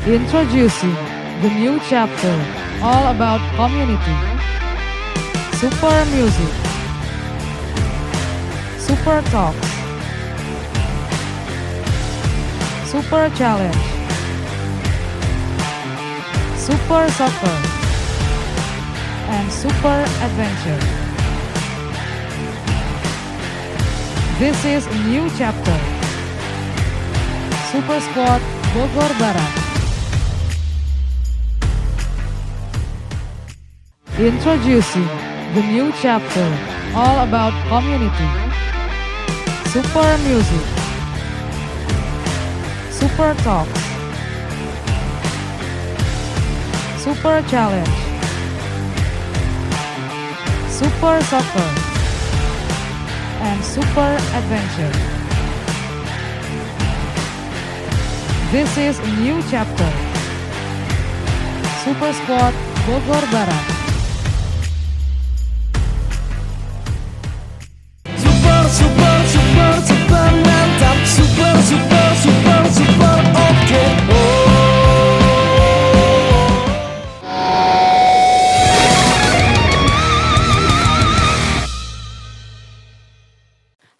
Introducing the new chapter all about community. Super music. Super talks. Super challenge. Super soccer. And super adventure. This is a new chapter. Super Squad Bogor Barat. Introducing the new chapter all about community. Super music. Super talks. Super challenge. Super soccer. And super adventure. This is a new chapter. Super Squad Bogor Barat. Super mantap. Super oke.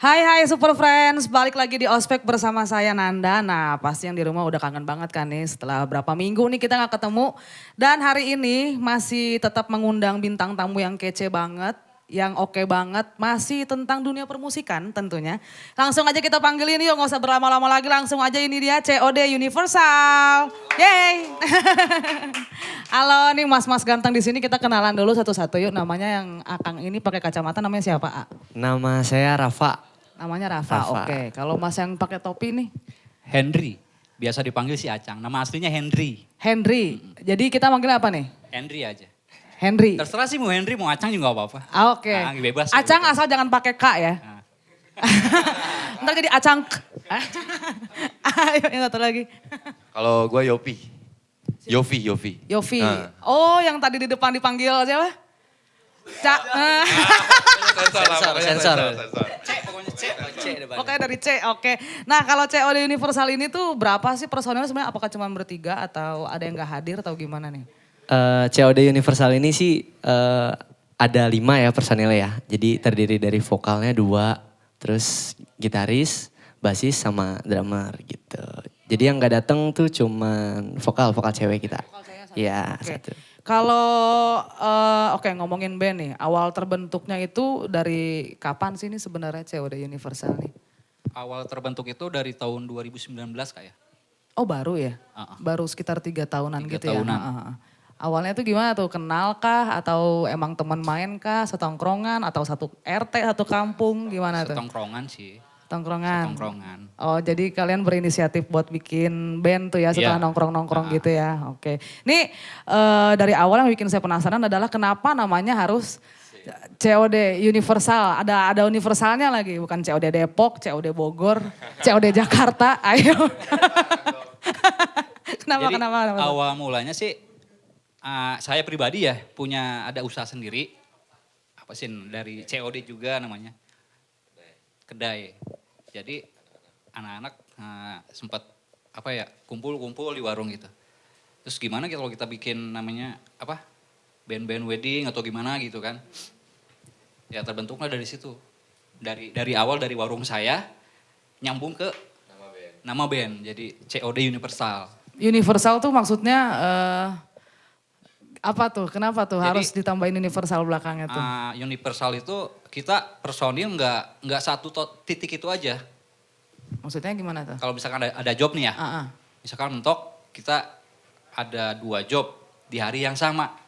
Hai Super Friends, balik lagi di Ospek bersama saya Nanda. Nah pasti yang di rumah udah kangen banget kan nih setelah berapa minggu nih kita gak ketemu. Dan hari ini masih tetap mengundang bintang tamu yang kece banget, yang oke banget. Masih tentang dunia permusikan tentunya. Langsung aja kita panggilin yuk, gak usah berlama-lama lagi. Langsung aja ini dia COD Universal. Yeay. Halo nih mas-mas ganteng di sini, kita kenalan dulu satu-satu yuk. Namanya yang Akang ini pakai kacamata namanya siapa, A? Nama saya Rafa. Namanya Rafa, Rafa. oke. Kalau mas yang pakai topi nih? Henry, biasa dipanggil si Acang. Nama aslinya Henry. Henry. Jadi kita manggil apa nih? Henry aja. Henry. Terserah sih mau Henry, mau Acang juga gak apa-apa. Ah, oke. Nah, bebas. Acang asal jangan pakai K ya. Nah. Ntar jadi Acang. Ayo yang satu lagi. Kalau gue Yofi. Yofi. Yofi. Nah. Oh yang tadi di depan dipanggil siapa? Sensor. Oke dari C, oke. Nah kalau COD Universal ini tuh berapa sih personel sebenarnya? Apakah cuma bertiga atau ada yang gak hadir atau gimana nih? COD Universal ini sih ada 5 ya personilnya ya. Jadi terdiri dari vokalnya 2, terus gitaris, basis sama drummer gitu. Jadi yang gak datang tuh cuman vokal cewek kita. Iya, Oke. satu. Kalau oke ngomongin band nih, awal terbentuknya itu dari kapan sih ini sebenarnya COD Universal nih? Awal terbentuk itu dari tahun 2019 kayak. Oh baru ya? Uh-uh. Baru sekitar 3 tahunan 3 gitu tahunan. ya? Awalnya tuh gimana tuh, kenal kah atau emang teman main kah, setongkrongan atau satu RT, satu kampung, gimana tuh? Setongkrongan sih. Tongkrongan. Setongkrongan. Oh jadi kalian berinisiatif buat bikin band tuh ya setelah Iya. nongkrong-nongkrong gitu ya. Oke. Nih dari awal yang bikin saya penasaran adalah kenapa namanya harus COD Universal. Ada universalnya lagi, bukan COD Depok, COD Bogor, COD Jakarta. Ayo. Jadi kenapa? awal mulanya sih saya pribadi ya ada usaha sendiri. Apa sih dari COD juga namanya. Kedai. Jadi anak-anak sempat kumpul-kumpul di warung gitu. Terus gimana kalau kita bikin namanya band-band wedding atau gimana gitu kan. Ya terbentuklah dari situ. Dari awal dari warung saya nyambung ke nama band. Jadi COD Universal. Universal tuh maksudnya apa tuh? Kenapa tuh Jadi, harus ditambahin universal belakangnya tuh? Universal itu kita personil nggak satu titik itu aja. Maksudnya gimana tuh? Kalau misalkan ada job nih ya. Misalkan mentok kita ada 2 job di hari yang sama.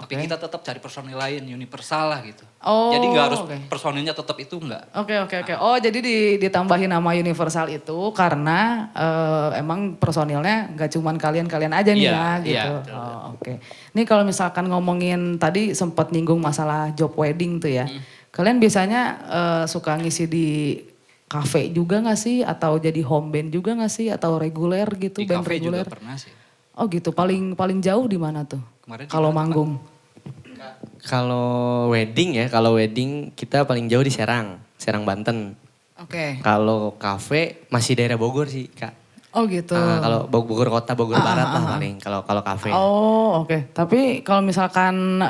Tapi Oke. kita tetap cari personil lain, universal lah gitu. Oh, Jadi nggak harus oke. personilnya tetap itu enggak. Oke. Oh jadi ditambahin nama universal itu karena emang personilnya nggak cuman kalian-kalian aja nih Iya, ya iya, gitu. betul. Oh, oke. Nih kalau misalkan ngomongin tadi sempat nyinggung masalah job wedding tuh ya. Kalian biasanya suka ngisi di kafe juga gak sih? Atau jadi home band juga gak sih? Atau reguler gitu, Di band cafe juga reguler? pernah sih. Oh gitu, paling jauh di mana tuh? Kemarin di Kalau mana, Pak? manggung? Kalau wedding kita paling jauh di Serang Banten. Oke. Kalau kafe masih daerah Bogor sih Kak. Oh gitu. Kalau Bogor kota, Bogor Barat lah paling kalau kafe. Oh oke. Tapi kalau misalkan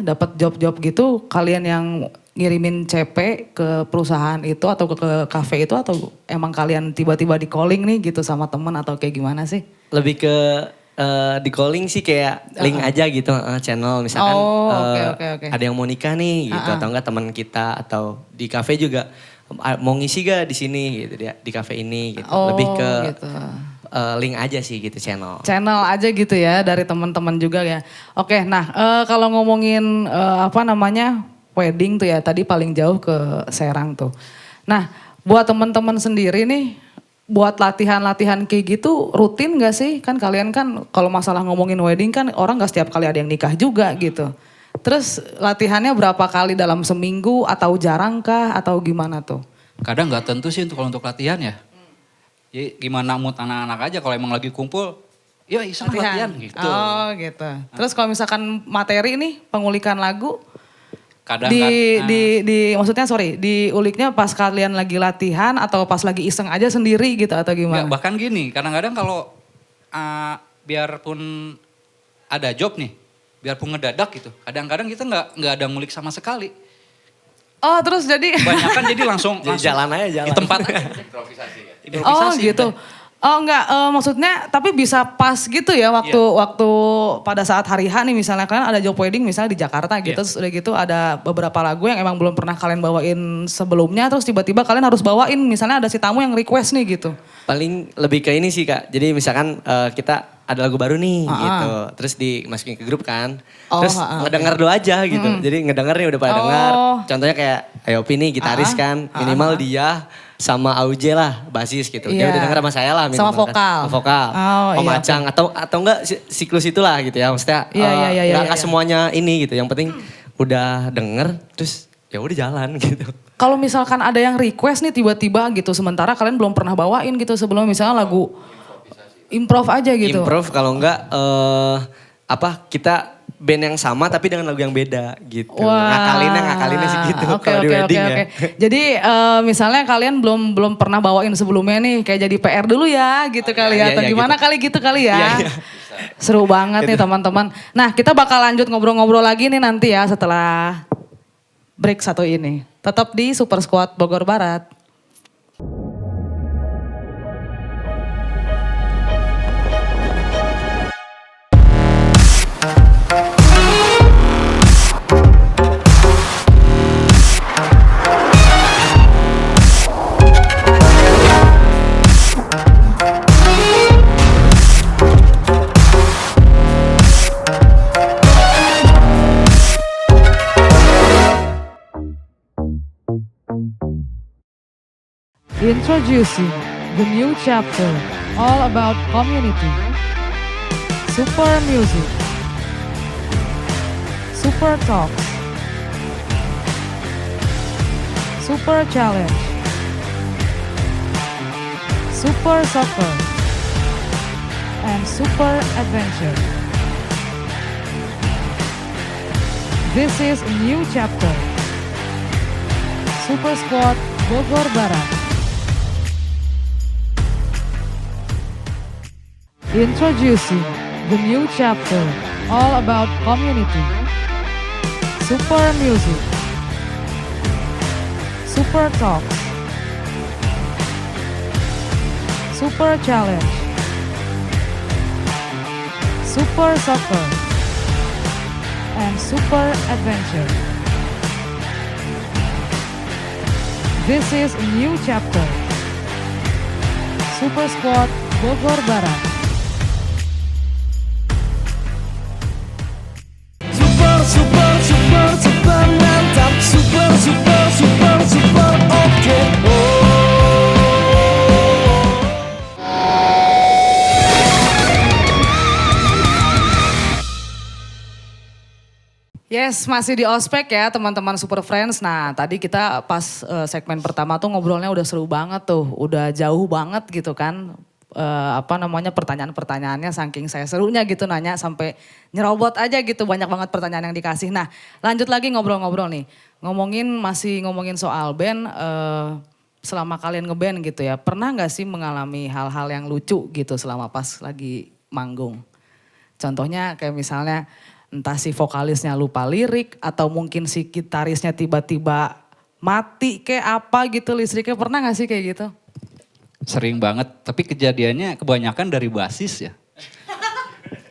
dapat job-job gitu, kalian yang ngirimin CP ke perusahaan itu atau ke kafe itu atau emang kalian tiba-tiba di calling nih gitu sama temen atau kayak gimana sih? Lebih ke di calling sih kayak link aja gitu channel misalkan Oh, oke. ada yang mau nikah nih gitu atau enggak teman kita atau di kafe juga mau ngisi gak di sini gitu di kafe ini gitu. Oh, Lebih ke gitu. link aja sih gitu channel. Channel aja gitu ya dari teman-teman juga ya. Oke, nah kalau ngomongin wedding tuh ya tadi paling jauh ke Serang tuh. Nah, buat teman-teman sendiri nih buat latihan-latihan kayak gitu rutin gak sih? Kan kalian kan kalau masalah ngomongin wedding kan orang gak setiap kali ada yang nikah juga gitu. Terus latihannya berapa kali dalam seminggu atau jarang kah atau gimana tuh? Kadang nggak tentu sih untuk latihan ya. Jadi gimana mood anak-anak aja kalau emang lagi kumpul, ya iseng latihan gitu. Oh gitu. Terus kalau misalkan materi nih pengulikan lagu Kadang maksudnya diuliknya pas kalian lagi latihan atau pas lagi iseng aja sendiri gitu atau gimana? Nggak, bahkan gini, kadang-kadang kalau biarpun ada job nih, biarpun ngedadak gitu, kadang-kadang kita nggak ada ngulik sama sekali. Oh terus jadi? Kebanyakan jadi langsung Jalan aja jalan. di tempat aja. Oh gitu. udah. Oh enggak, maksudnya tapi bisa pas gitu ya waktu pada saat hari H nih misalnya kalian ada job wedding misalnya di Jakarta gitu, terus udah gitu ada beberapa lagu yang emang belum pernah kalian bawain sebelumnya, terus tiba-tiba kalian harus bawain misalnya ada si tamu yang request nih gitu. Paling lebih ke ini sih Kak. Jadi misalkan kita ada lagu baru nih gitu. Terus dimasukin ke grup kan. Terus ngedenger dulu aja gitu. Jadi ngedenger nih udah pada denger. Contohnya kayak Ayopi nih gitaris kan. Minimal dia sama Auje lah basis gitu. Dia udah denger sama saya lah. Sama minimal kan. vokal. Sama vokal. Oh, iya, Acang atau enggak siklus itulah gitu ya. Maksudnya enggak semuanya ini gitu. Yang penting udah denger terus ya udah jalan gitu. Kalau misalkan ada yang request nih tiba-tiba gitu, sementara kalian belum pernah bawain gitu sebelumnya misalnya lagu improv aja gitu. Improv kalau enggak kita band yang sama tapi dengan lagu yang beda gitu. Ngakalinnya sih gitu kalau di wedding ya. Jadi misalnya kalian belum pernah bawain sebelumnya nih kayak jadi PR dulu ya gitu kali ya. Atau gimana gitu. kali gitu kali ya. Iya. Seru banget nih teman-teman. Nah kita bakal lanjut ngobrol-ngobrol lagi nih nanti ya setelah break satu ini. Tetap di Super Squad Bogor Barat. Introducing the new chapter, all about community. Super music. Super talks. Super challenge. Super soccer. And super adventure. This is a new chapter. Super Squad Bogor Barat. Introducing the new chapter, all about community. Super music. Super talks. Super challenge. Super soccer. And super adventure. This is a new chapter. Super Squad Bogor Barat. Super mantap. Super oke. Yes, masih di ospek ya teman-teman Super Friends. Nah tadi kita pas segmen pertama tuh ngobrolnya udah seru banget tuh. Udah jauh banget gitu kan. Pertanyaan-pertanyaannya saking saya serunya gitu nanya sampai nyerobot aja gitu. Banyak banget pertanyaan yang dikasih. Nah lanjut lagi ngobrol-ngobrol nih. Masih ngomongin soal band. selama kalian ngeband gitu ya, pernah nggak sih mengalami hal-hal yang lucu gitu selama pas lagi manggung? Contohnya kayak misalnya entah si vokalisnya lupa lirik atau mungkin si gitarisnya tiba-tiba mati kayak apa gitu listriknya, pernah gak sih kayak gitu? Sering banget, tapi kejadiannya kebanyakan dari basis ya.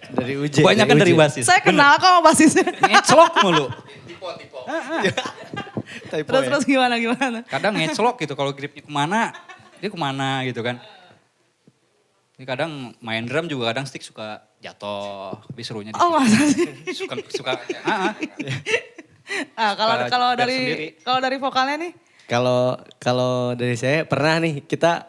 Dari Uje. Kebanyakan dari basis. Saya kenal kok sama basisnya. Ngeclok mulu. Terus gimana? Kadang ngeclok gitu kalau gripnya kemana, dia kemana gitu kan. Ini kadang main drum juga kadang stick suka jatuh, lebih serunya di Oh masa sih? suka Kalau sendiri. dari vokalnya nih? Kalau dari saya pernah nih kita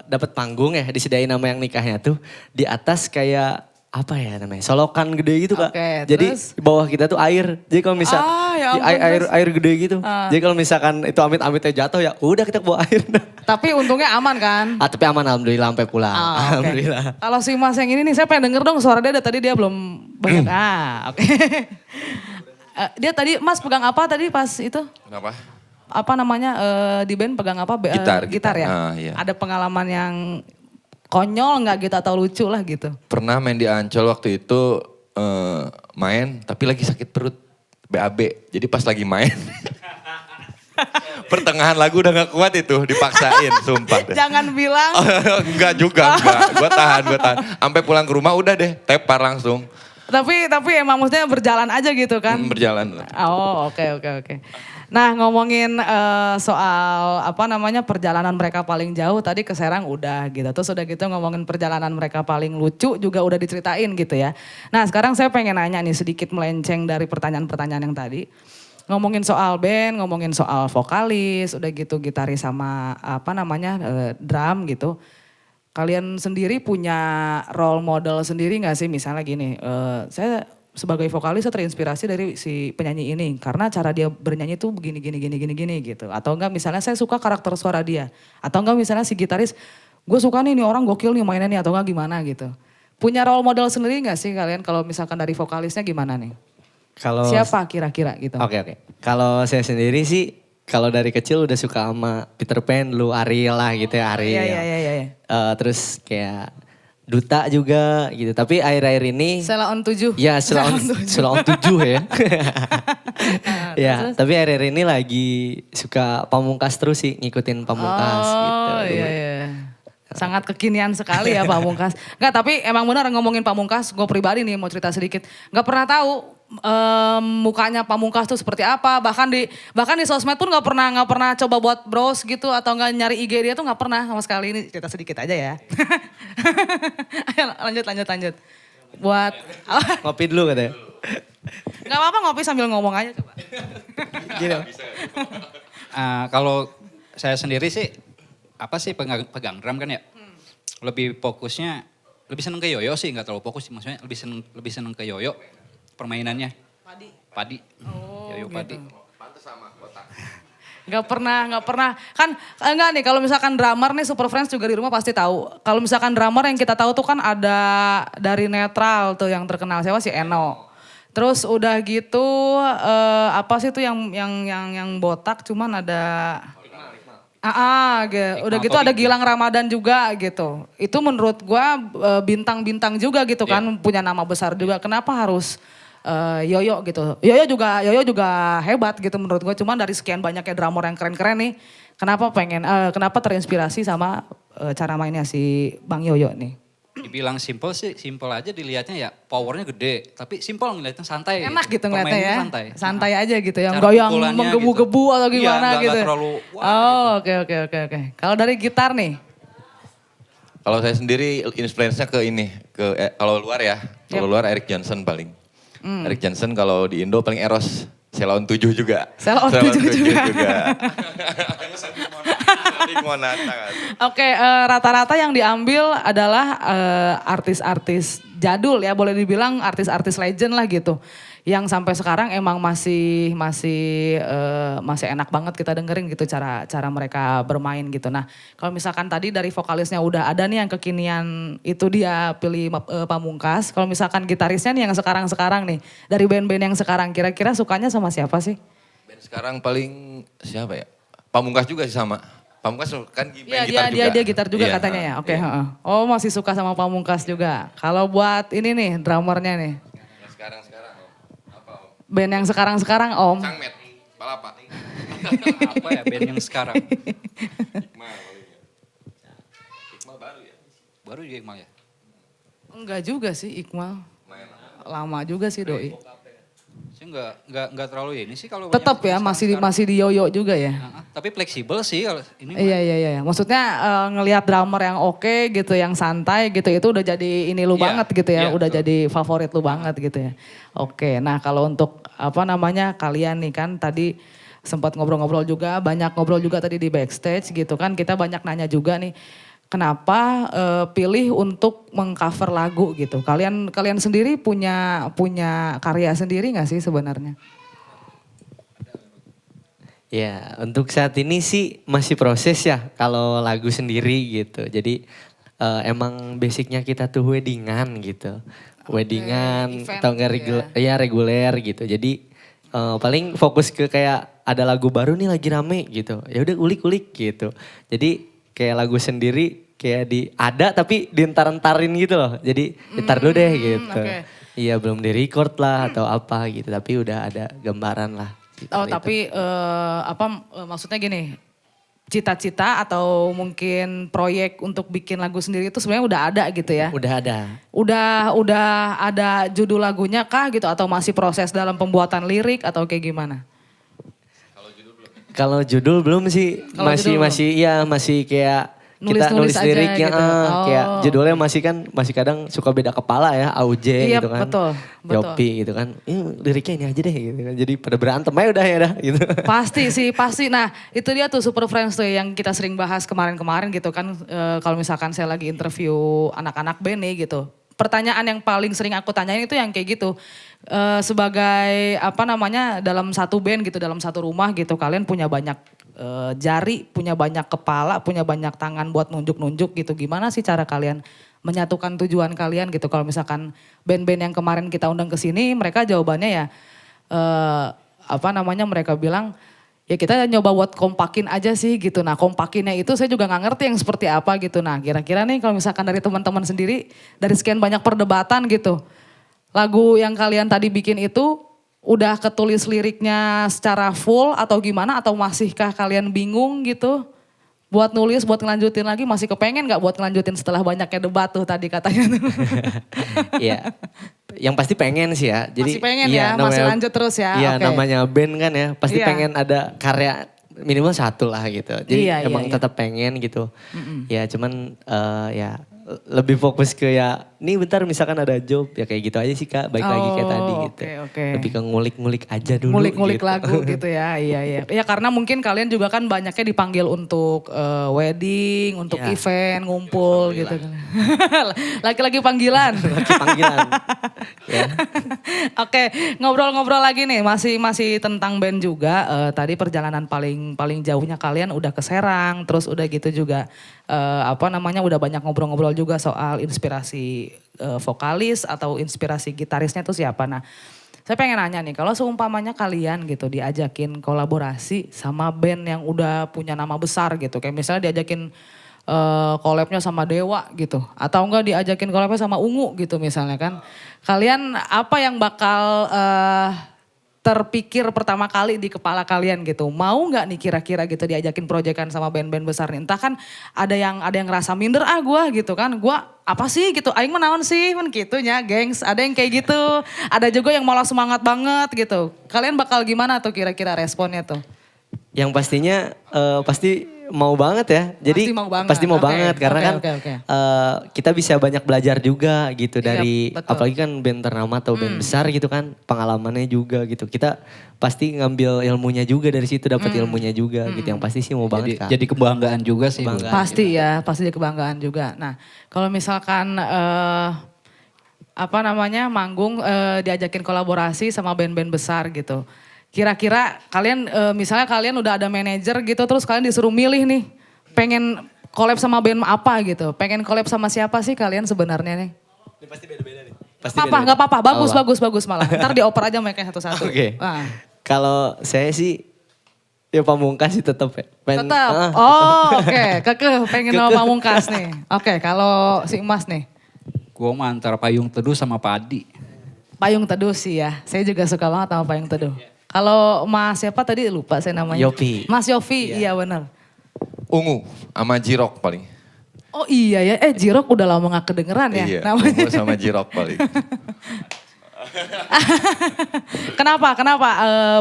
dapat panggung ya disediain nama yang nikahnya tuh di atas kayak apa ya namanya solokan gede gitu Kak. Oke, Jadi terus? di bawah kita tuh air. Jadi kalau misal ya ampun, air gede gitu. Jadi kalau misalkan itu amit-amitnya jatuh ya udah kita ke bawah air. Tapi untungnya aman kan? Tapi aman alhamdulillah sampai pulang. Ah, oke. Alhamdulillah. Kalau si Mas yang ini nih saya pengen denger dong suara dia, tadi dia belum banyak. Oke. Dia tadi Mas pegang apa tadi pas itu? Kenapa? Apa namanya di band pegang apa? Gitar. ya. Iya. Ada pengalaman yang konyol nggak gitu atau lucu lah gitu? Pernah main di Ancol waktu itu main tapi lagi sakit perut BAB. Jadi pas lagi main pertengahan lagu udah gak kuat itu dipaksain sumpah deh. Jangan bilang. Enggak juga, enggak. Gue tahan. Sampai pulang ke rumah udah deh tepar langsung. Tapi emang maksudnya berjalan aja gitu kan? Berjalan. Oh oke. Nah ngomongin soal apa namanya perjalanan mereka paling jauh tadi ke Serang udah gitu. Terus udah gitu ngomongin perjalanan mereka paling lucu juga udah diceritain gitu ya. Nah sekarang saya pengen nanya nih sedikit melenceng dari pertanyaan-pertanyaan yang tadi. Ngomongin soal band, ngomongin soal vokalis, udah gitu gitaris sama apa namanya drum gitu. Kalian sendiri punya role model sendiri gak sih? Misalnya gini, saya sebagai vokalis saya terinspirasi dari si penyanyi ini. Karena cara dia bernyanyi tuh begini gitu. Atau enggak misalnya saya suka karakter suara dia. Atau enggak misalnya si gitaris, gue suka nih orang gokil nih mainnya nih. Atau enggak gimana gitu. Punya role model sendiri gak sih kalian kalau misalkan dari vokalisnya gimana nih? Kalau Siapa kira-kira gitu? Oke. Kalau saya sendiri sih kalau dari kecil udah suka sama Peter Pan, lu Ariel lah gitu ya Ariel. Iya. Terus kayak Duta juga gitu. Tapi akhir-akhir ini Sheila on 7. ya Sheila on 7 ya. Ya, tapi akhir-akhir ini lagi suka Pamungkas terus sih ngikutin Pamungkas gitu. Oh iya. Sangat kekinian sekali ya Pamungkas. Enggak, tapi emang benar ngomongin Pamungkas, gue pribadi nih mau cerita sedikit. Enggak pernah tahu mukanya Pamungkas tuh seperti apa. Bahkan di sosmed pun nggak pernah coba buat browse gitu atau nggak nyari IG dia tuh nggak pernah sama sekali. Ini cerita sedikit aja ya. Ayo lanjut. Buat Ngopi dulu katanya. nggak apa-apa ngopi sambil ngomong aja coba. Gitu. Kalau saya sendiri sih apa sih pegang drum kan ya. Lebih fokusnya lebih seneng ke yoyo sih, nggak terlalu fokus sih, maksudnya lebih seneng ke yoyo permainannya. Padi. Oh, Yoyo gitu. padi. Gak pernah. Kan enggak nih kalau misalkan drummer nih Super Friends juga di rumah pasti tahu. Kalau misalkan drummer yang kita tahu tuh kan ada dari Netral tuh yang terkenal siapa sih Eno. Terus udah gitu apa sih tuh yang botak cuman ada udah gitu ada Gilang Ramadan juga gitu. Itu menurut gua bintang-bintang juga gitu kan, punya nama besar juga. Kenapa harus Yoyo gitu? Yoyo juga hebat gitu menurut gua. Cuman dari sekian banyaknya drummer yang keren-keren nih, kenapa terinspirasi sama cara mainnya si Bang Yoyo nih? Dibilang simple sih, simple aja dilihatnya ya powernya gede. Tapi simple ngeliatnya santai. Enak gitu ngeliatnya ya. Permainannya Santai aja gitu. Yang Cara goyang pukulannya menggebu-gebu gitu. atau gimana Iya, gitu. nggak terlalu wah Oh oke. Kalau dari gitar nih? Kalau saya sendiri influence-nya ke ini, kalau luar ya. Kalau luar Eric Johnson paling. Eric Johnson kalau di Indo paling Eros. Sheila on 7 juga. Sheila on 7 juga. Oke, rata-rata yang diambil adalah artis-artis jadul ya, boleh dibilang artis-artis legend lah gitu. Yang sampai sekarang emang masih enak banget kita dengerin gitu cara mereka bermain gitu. Nah, kalau misalkan tadi dari vokalisnya udah ada nih yang kekinian itu dia pilih Pamungkas. Kalau misalkan gitarisnya nih yang sekarang-sekarang nih, dari band-band yang sekarang kira-kira sukanya sama siapa sih? Band sekarang paling siapa ya? Pamungkas juga sih sama. Pamungkas kan Iya main gitar juga. dia gitar juga Iya, katanya ya. Oke, iya. heeh. Oh masih suka sama Pamungkas juga. Kalau buat ini nih drummernya nih, Yang sekarang apa Om? band yang sekarang Om. Sangmet, Palapa. Apa ya band yang sekarang? Iqmal paling ya. Iqmal baru ya? Baru juga Iqmal ya? Enggak juga sih Iqmal. Lumayan lama. Lama juga sih Doi. Saya nggak terlalu ini sih kalau Tetap ya masih di yoyo juga ya. Tapi fleksibel sih kalau ini. mah. Iya. Maksudnya ngelihat drummer yang oke gitu, yang santai gitu, itu udah jadi ini lu Iya, banget gitu ya, iya, udah betul. jadi favorit lu banget gitu ya. Oke, nah kalau untuk apa namanya kalian nih kan tadi sempat ngobrol-ngobrol juga, banyak ngobrol juga tadi di backstage gitu kan, kita banyak nanya juga nih. Kenapa pilih untuk mengcover lagu gitu? Kalian sendiri punya karya sendiri nggak sih sebenarnya? Ya, untuk saat ini sih masih proses ya kalau lagu sendiri gitu. Jadi emang basicnya kita tuh weddingan gitu. Weddingan event atau enggak gitu reguler gitu. Jadi paling fokus ke kayak ada lagu baru nih lagi rame gitu. Ya udah ulik-ulik gitu. Jadi kayak lagu sendiri kayak ada tapi dientar-entarin gitu loh. Jadi ntar dulu deh gitu. oke. Iya belum di record lah atau apa gitu. Tapi udah ada gambaran lah. Oh Gitu. tapi maksudnya gini, cita-cita atau mungkin proyek untuk bikin lagu sendiri itu sebenarnya udah ada gitu ya? Udah ada. Udah ada judul lagunya kah gitu atau masih proses dalam pembuatan lirik atau kayak gimana? Kalau judul belum sih, Kalau judul belum? masih kayak kita Nulis-nulis nulis aja liriknya, gitu. kayak Oh. judulnya masih kadang suka beda kepala ya, Auj Iya, gitu kan, betul. Yopi gitu kan, liriknya ini aja deh gitu kan, jadi pada berantem aja udah ya dah gitu. Pasti. Nah itu dia tuh Super Friends tuh yang kita sering bahas kemarin-kemarin gitu kan. Kalau misalkan saya lagi interview anak-anak band nih gitu. Pertanyaan yang paling sering aku tanyain itu yang kayak gitu. Sebagai apa namanya dalam satu band gitu, dalam satu rumah gitu. Kalian punya banyak jari, punya banyak kepala, punya banyak tangan buat nunjuk-nunjuk gitu. Gimana sih cara kalian menyatukan tujuan kalian gitu? Kalau misalkan band-band yang kemarin kita undang ke sini, mereka jawabannya ya mereka bilang ya kita nyoba buat kompakin aja sih gitu. Nah kompakinnya itu saya juga nggak ngerti yang seperti apa gitu. Nah kira-kira nih kalau misalkan dari teman-teman sendiri, dari sekian banyak perdebatan gitu. Lagu yang kalian tadi bikin itu udah ketulis liriknya secara full atau gimana? Atau masihkah kalian bingung gitu? Buat nulis, buat ngelanjutin lagi masih kepengen gak buat ngelanjutin setelah banyaknya debat tuh tadi katanya tuh. Iya, yang pasti pengen sih ya. Jadi, Masih pengen iya, ya, masih lanjut terus ya, Iya oke. namanya band kan ya, pasti Iya. pengen ada karya minimal satu lah gitu. Jadi Iya, emang iya. tetap pengen gitu. Ya cuman ya lebih fokus ke ya, nih bentar misalkan ada job ya kayak gitu aja sih Kak, baik lagi kayak tadi gitu. Oke. Lebih ke ngulik-ngulik aja dulu. Ngulik-ngulik gitu. lagu gitu ya, iya. Ya karena mungkin kalian juga kan banyaknya dipanggil untuk wedding, untuk Iya. event, ngumpul gitu. Laki-laki panggilan. Lagi panggilan. Ya. Oke, ngobrol-ngobrol lagi nih, masih tentang band juga. Tadi perjalanan paling jauhnya kalian udah ke Serang, terus udah gitu juga udah banyak ngobrol-ngobrol juga soal inspirasi vokalis atau inspirasi gitarisnya itu siapa. Nah, saya pengen nanya nih, kalau seumpamanya kalian gitu diajakin kolaborasi sama band yang udah punya nama besar gitu, kayak misalnya diajakin collabnya sama Dewa gitu, atau enggak diajakin collabnya sama Ungu gitu misalnya kan. Kalian apa yang bakal terpikir pertama kali di kepala kalian gitu? Mau nggak nih kira-kira gitu diajakin proyekan sama band-band besar nih? Entah kan ada yang ngerasa minder gua gitu kan. Gua apa sih gitu, aing menawan sih kan gitunya, gengs. Ada yang kayak gitu. Ada juga yang malah semangat banget gitu. Kalian bakal gimana tuh kira-kira responnya tuh? Yang pastinya pasti mau banget ya. Jadi Pasti mau banget. banget karena Oke, kan oke. kita bisa banyak belajar juga gitu Iya, dari betul. apalagi kan band ternama atau band besar gitu kan, pengalamannya juga gitu. Kita pasti ngambil ilmunya juga dari situ, dapat ilmunya juga gitu. Yang pasti sih mau banget Kak. Jadi kebanggaan juga sih. Bu. Kebanggaan. Pasti ya, pasti jadi kebanggaan juga. Nah, kalau misalkan manggung diajakin kolaborasi sama band-band besar gitu. Kira-kira kalian misalnya kalian udah ada manajer gitu terus kalian disuruh milih nih. Pengen collab sama band apa gitu. Pengen collab sama siapa sih kalian sebenarnya nih? Ini pasti beda-beda nih. Pasti Nggak apa-apa. Oh, Bagus malah. Ntar dioper aja mereka satu-satu. Oke. Nah. Kalau saya sih Ya Pamungkas sih tetap ya. Tetap. Oh, oke. Kekeh pengen sama Pamungkas nih. Oke, kalau si Emas nih. Gue mah antara Payung Teduh sama Padi. Payung Teduh sih ya. Saya juga suka banget sama Payung Teduh. Kalau Mas siapa tadi lupa saya namanya. Yofi. Mas Yofi, iya benar. Ungu sama Jirok paling. Oh iya ya, Jirok udah lama gak kedengeran ya Iya, namanya. Ungu sama Jirok paling. Kenapa?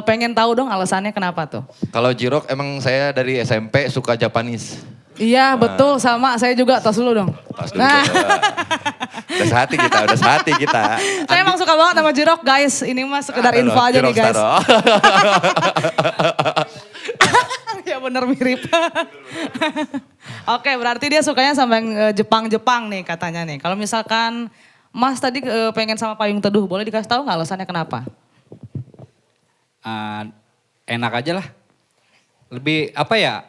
Pengen tahu dong alasannya kenapa tuh? Kalau Jirok emang saya dari SMP suka Japanese. Iya betul sama saya juga, tos dulu dong. Pas dulu. Udah sehati kita. Saya emang suka banget sama Jirok guys, ini mah sekedar info aja nih guys. Ya bener mirip. Oke berarti dia sukanya sama yang Jepang-Jepang nih katanya nih. Kalau misalkan Mas tadi pengen sama Payung Teduh, boleh dikasih tahu nggak alasannya kenapa? Enak aja lah. Lebih apa ya?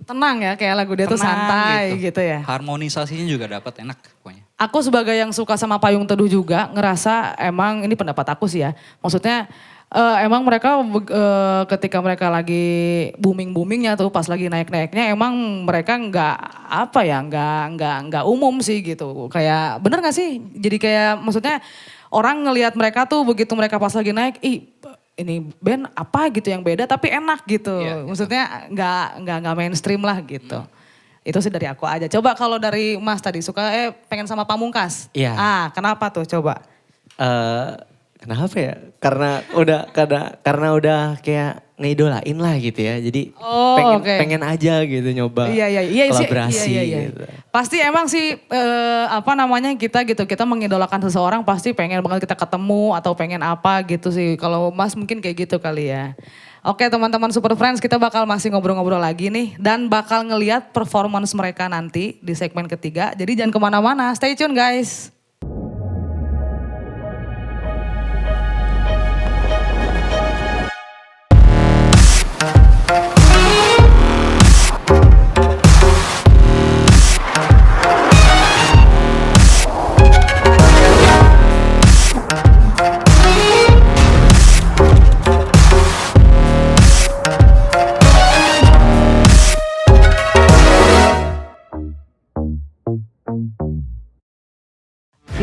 Tenang ya, kayak lagu dia tuh tenang santai gitu ya. Harmonisasinya juga dapat enak pokoknya. Aku sebagai yang suka sama Payung Teduh juga ngerasa emang ini pendapat aku sih ya. Maksudnya emang mereka ketika mereka lagi booming-boomingnya tuh pas lagi naik-naiknya emang mereka nggak umum sih gitu. Kayak bener gak sih? Jadi kayak maksudnya orang ngelihat mereka tuh begitu mereka pas lagi naik, ini band apa gitu yang beda tapi enak gitu. Iya, Maksudnya nggak mainstream lah gitu. Itu sih dari aku aja. Coba kalau dari Mas tadi suka pengen sama Pamungkas. Iya. Kenapa tuh coba? Kenapa ya? Karena udah kayak ngeidolain lah gitu ya. Jadi pengen aja gitu nyoba Iya kolaborasi iya. gitu. Pasti emang sih kita mengidolakan seseorang pasti pengen banget kita ketemu atau pengen apa gitu sih. Kalau Mas mungkin kayak gitu kali ya. Oke teman-teman Super Friends, kita bakal masih ngobrol-ngobrol lagi nih dan bakal ngeliat performance mereka nanti di segmen ketiga. Jadi jangan kemana-mana, stay tune guys.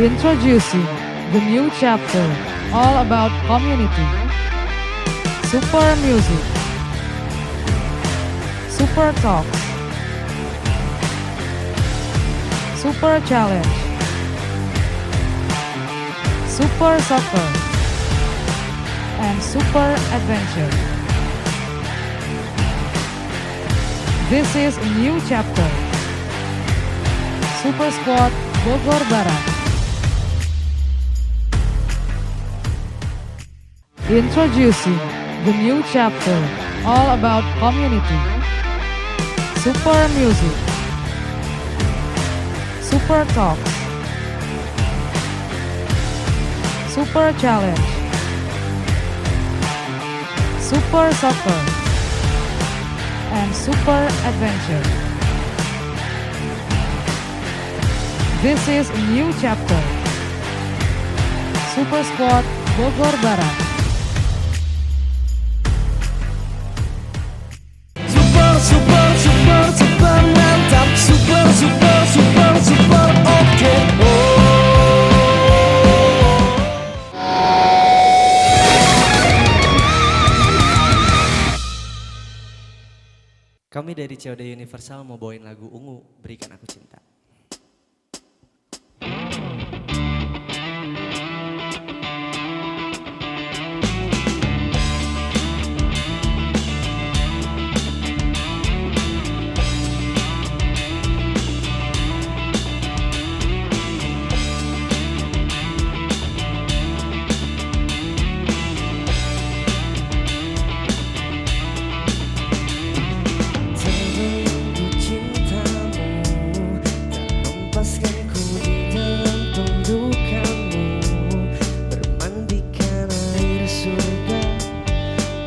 Introducing the new chapter, all about community. Super music. Super talks. Super challenge. Super soccer. And super adventure. This is a new chapter. Super Squad Bogor Barat. Introducing the new chapter, all about community. Super music. Super talks. Super challenge. Super soccer. And super adventure. This is a new chapter. Super Squad Bogor Barat. Super mantap. Super oke. Kami dari COD Universal mau bawain lagu Ungu, Berikan Aku Cinta.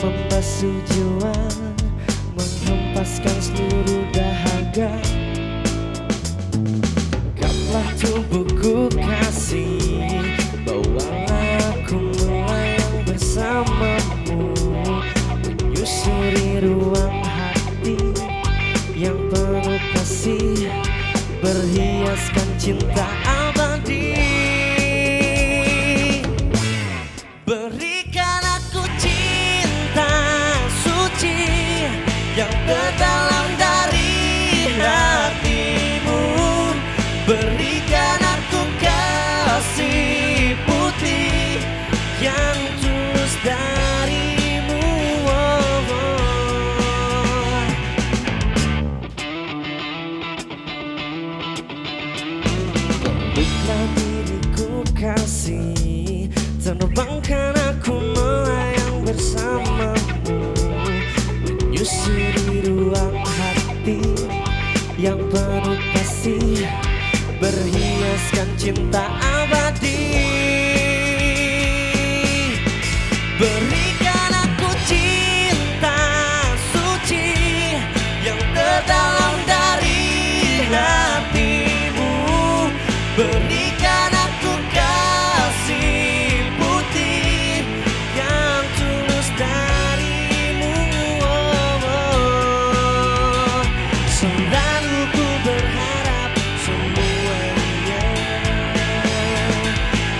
Membasuh jiwa, menghempaskan seluruh dahaga. Engkaulah tubuhku kasih, bawalah aku melayang bersamamu, menyusuri ruang kasih, terbangkan aku melayang bersamamu, menyusuri ruang hati yang penuh kasih, berhiaskan cinta abadi. Berikan aku cinta suci yang terdalam dari hatimu. Berikan aku kasih putih yang tulus darimu. Selalu ku berharap semuanya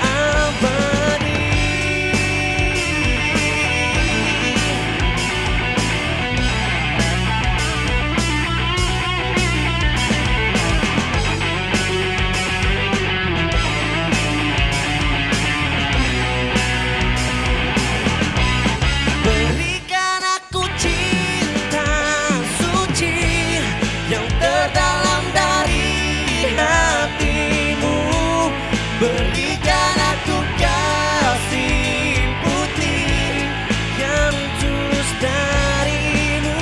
abadi. Berikan aku cinta suci yang terdalam dari hatimu. Berikan aku kasih putih yang tulus darimu.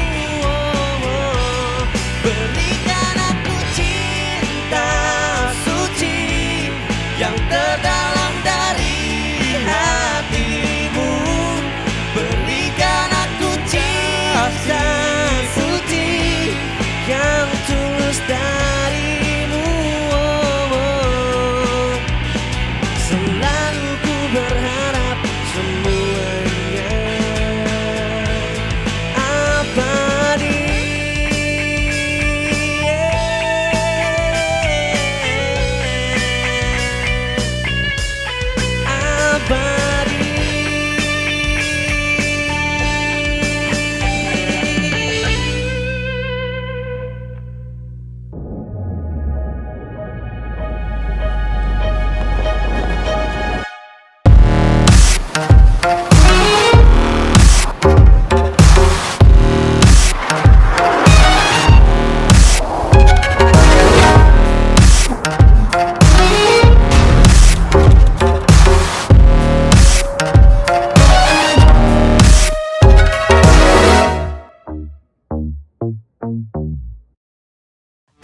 Berikan aku cinta suci yang terdalam dari hatimu. Berikan aku cinta suci yang tulus darimu. Selalu ku berharap semuanya abadi.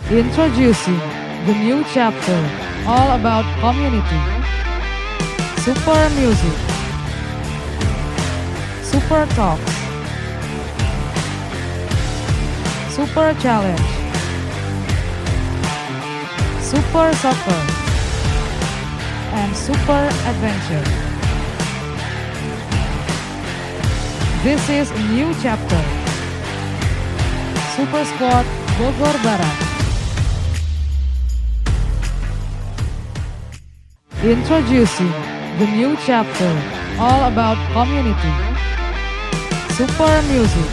Introducing the new chapter, all about community. Super music. Super talks. Super challenge. Super soccer. And super adventure. This is a new chapter. Super Squad Bogor Barat. Introducing the new chapter, all about community. Super music.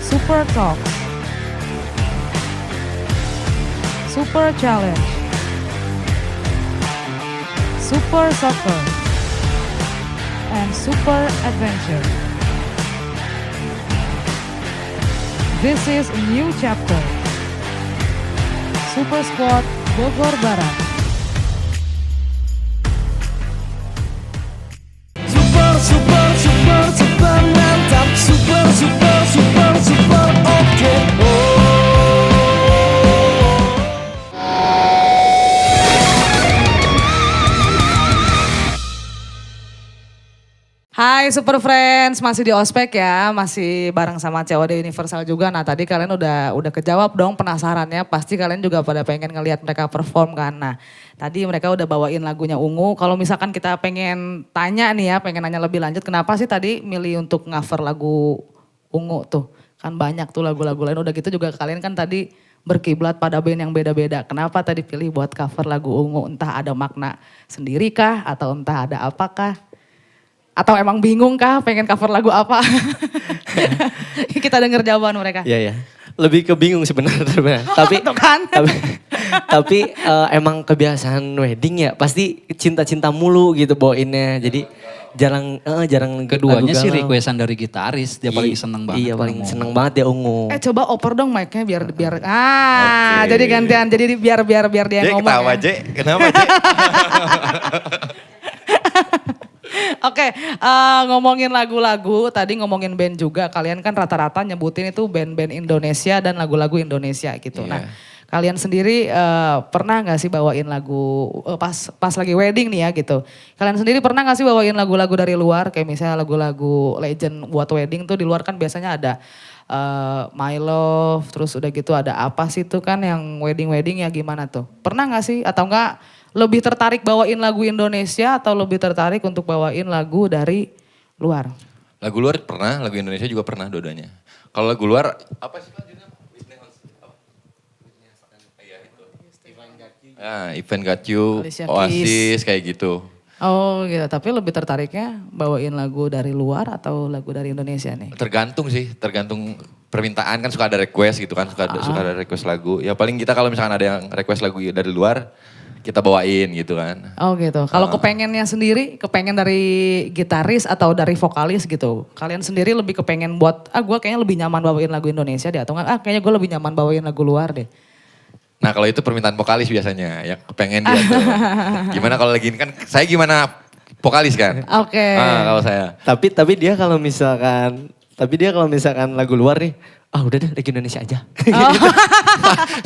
Super talks. Super challenge. Super soccer. And super adventure. This is a new chapter. Super Squad Bogor Barat. Super mantap. Super oke. Hai Super Friends, masih di ospek ya, masih bareng sama COD Universal juga. Nah tadi kalian udah kejawab dong penasarannya, pasti kalian juga pada pengen ngelihat mereka perform kan. Nah tadi mereka udah bawain lagunya Ungu. Kalau misalkan kita pengen tanya nih ya, pengen nanya lebih lanjut, kenapa sih tadi milih untuk cover lagu Ungu tuh? Kan banyak tuh lagu-lagu lain, udah gitu juga kalian kan tadi berkiblat pada band yang beda-beda. Kenapa tadi pilih buat cover lagu Ungu? Entah ada makna sendiri kah atau entah ada apakah? Atau emang bingung kah pengen cover lagu apa? Kita denger jawaban mereka. Iya ya. Lebih ke bingung sebenarnya. Tapi Tuh kan? tapi emang kebiasaan wedding ya pasti cinta-cinta mulu gitu bawainnya. Jadi jarang Keduanya lagu sih galau. requestan dari gitaris, dia paling seneng banget. Iya, paling ngomong. seneng banget dia ungu. Coba oper dong mic-nya biar Oke. jadi gantian. Jadi biar dia J ngomong. ketawa Ya. J, kenapa J? Oke, ngomongin lagu-lagu, tadi ngomongin band juga. Kalian kan rata-rata nyebutin itu band-band Indonesia dan lagu-lagu Indonesia gitu. Iya. Nah, kalian sendiri pernah nggak sih bawain lagu pas lagi wedding nih ya gitu? Kalian sendiri pernah nggak sih bawain lagu-lagu dari luar? Kayak misalnya lagu-lagu legend buat wedding tuh di luar kan biasanya ada My Love, terus udah gitu ada apa sih tuh kan yang wedding ya gimana tuh? Pernah nggak sih atau enggak lebih tertarik bawain lagu Indonesia atau lebih tertarik untuk bawain lagu dari luar? Lagu luar pernah, lagu Indonesia juga pernah dua-duanya. Kalau lagu luar, apa sih Pak judulnya? Event Got You, Alicia Oasis, kayak gitu. Oh gitu, tapi lebih tertariknya bawain lagu dari luar atau lagu dari Indonesia nih? Tergantung sih, tergantung permintaan kan suka ada request gitu kan, suka ada request lagu. Ya paling kita kalau misalkan ada yang request lagu dari luar, kita bawain gitu kan. Oh gitu, kalau kepengennya sendiri, kepengen dari gitaris atau dari vokalis gitu. Kalian sendiri lebih kepengen buat, gue kayaknya lebih nyaman bawain lagu Indonesia deh. Atau enggak, kayaknya gue lebih nyaman bawain lagu luar deh. Nah kalau itu permintaan vokalis biasanya, yang kepengen dia tuh. Gimana kalau lagi ini kan, saya gimana vokalis kan? Oke. Kalau saya. Tapi dia kalau misalkan lagu luar nih, udah deh lagu Indonesia aja.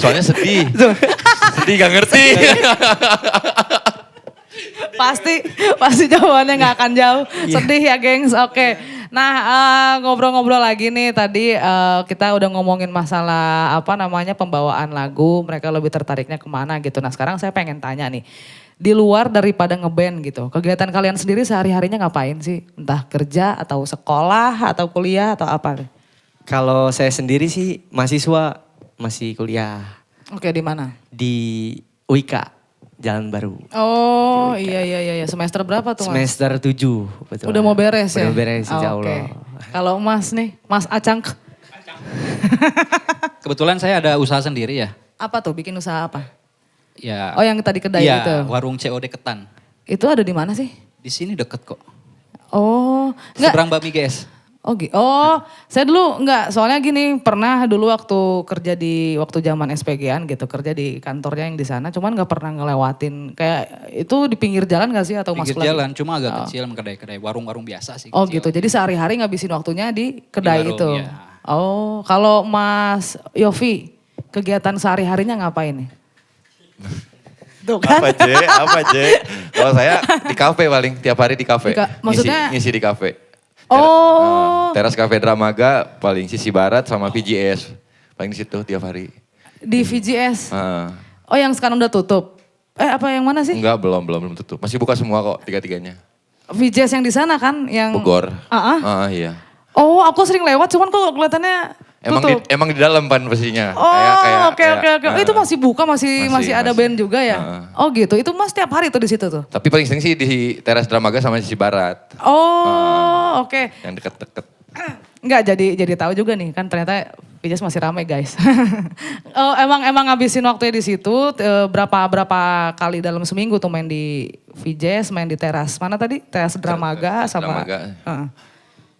Soalnya sedih. Sedih gak ngerti. Pasti jawabannya nggak akan jauh. Sedih ya gengs, oke. Nah ngobrol-ngobrol lagi nih tadi kita udah ngomongin masalah pembawaan lagu. Mereka lebih tertariknya kemana gitu. Nah sekarang saya pengen tanya nih. Di luar daripada ngeband gitu. Kegiatan kalian sendiri sehari-harinya ngapain sih? Entah kerja atau sekolah atau kuliah atau apa? Kalau saya sendiri sih mahasiswa, masih kuliah Oke, di mana? di UIK, Jalan Baru. Oh iya. Semester berapa tuh Mas? Semester 7. Betul. Udah mau beres ya? Udah beres insya Oke. Allah. Kalau Mas nih, Mas Acang. Kebetulan saya ada usaha sendiri ya. Apa tuh, bikin usaha apa? Ya. Oh yang tadi kedai iya, itu? warung COD Ketan. Itu ada di mana sih? Di sini deket kok. Oh, enggak. Seberang Bakmi GS. Saya dulu enggak, soalnya gini, pernah dulu waktu zaman SPG-an gitu, kerja di kantornya yang di sana, cuman nggak pernah ngelewatin kayak itu di pinggir jalan nggak sih atau Pinggir masuk lagi? jalan, cuma agak kecil, kedai-kedai warung-warung biasa sih. Oh kecil. gitu, jadi sehari-hari ngabisin waktunya di kedai warung, itu. iya. Oh, kalau Mas Yofi, kegiatan sehari-harinya ngapain nih? Tuh kan? Apa J? Kalau saya di kafe paling, tiap hari di kafe. Maksudnya- Ngisi di kafe. Oh, Teras Cafe Dramaga paling sisi barat sama VGS. Paling di situ tiap hari. di VGS. Ah, Oh yang sekarang udah tutup. Apa yang mana sih? enggak, belum tutup. Masih buka semua kok, tiga-tiganya. VJS yang di sana kan yang Bogor. Iya. Oh, aku sering lewat cuman kok kelihatannya tutup. Emang di dalam pan pastinya. Oh, oke. Itu masih buka, masih ada masih. band juga ya? Oh gitu, itu Mas tiap hari tuh di situ tuh? Tapi paling sering sih di Teras Dramaga sama sisi barat. Oh, oke. Yang deket-deket. Enggak, jadi tahu juga nih kan ternyata VJS masih ramai guys. Oh, emang ngabisin waktunya di situ berapa kali dalam seminggu tuh main di VJS, main di teras. Mana tadi? Teras Dramaga sama Dramaga.